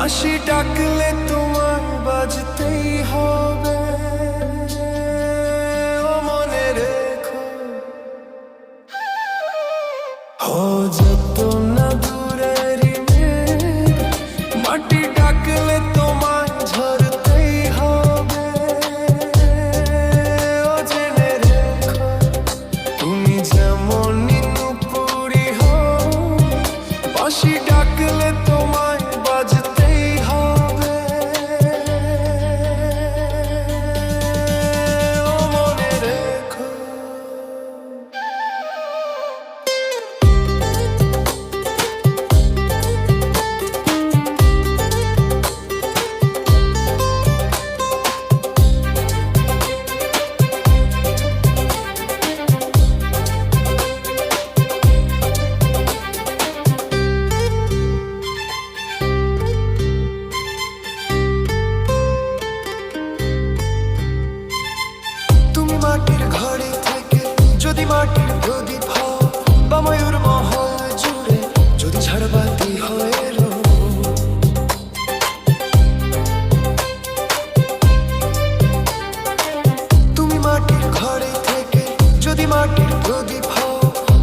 বাঁশি ডাকলে তোমার বাজতেই হবে। ও মনে রেখো, ও যত না দূরেরই মেঘ, মাটি ডাকলে তোমায় ঝরতেই হবে। ও জেনে রেখো, তুমি যেমনই নুপুরি হও, বাঁশি ডাকলে তোমায় বাজতেই হবে। ও মনে রেখো। তুমি মাটির ঘরে থেকে যদি মাটির প্রদীপ হও, বা ময়ূর মহল জুড়ে যদি ঝাড়বাতি হয়ে রো, তুমি মাটির ঘরে থেকে যদি মাটির প্রদীপ হও,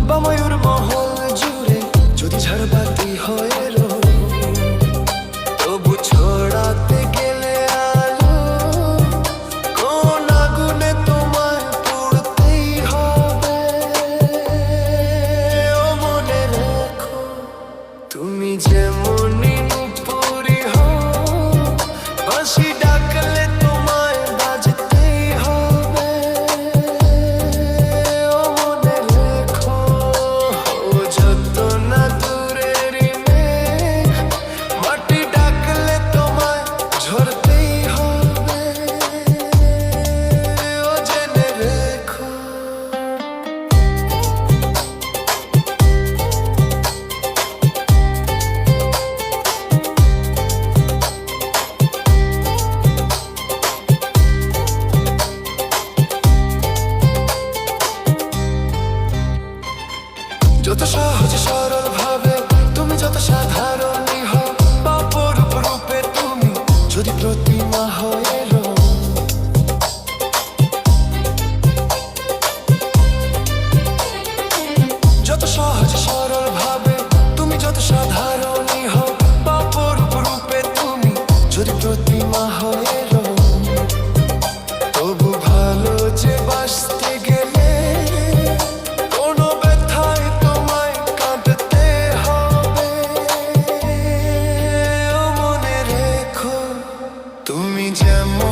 বা ময়ূর মহল জুড়ে যদি ঝাড়বাতি হয়ে রো, তবু ছড়াতে গেলে আলো কোন আগুনে তোমায় পুড়তেই হবে। ও মনে রেখো, তুমি যেমনই নুপুরি হও, বাঁশি ডাকলে তোমায় বাজতেই হবে। ও মনে রেখো, ও যত না দূরেরই মেঘ, মাটি ডাকলে তোমায় ঝরতেই হবে। ও জেনে রেখো। যত সহজ সরল ভাবে তুমি যত সাধারণই হও, বা অপরূপ রূপে তুমি যদি প্রতিমা হয়ে রো, যত সহজ সরল ভাবে তুমি যত সাধারণই হও, বা অপরূপ রূপে তুমি যদি প্রতিমা হয়ে রো, তবু ভালো যে বাঁচতে গেলে কোনো ব্যথায় তোমায় কাঁদতে হবে। ও মনে রেখো, তুমি যেমন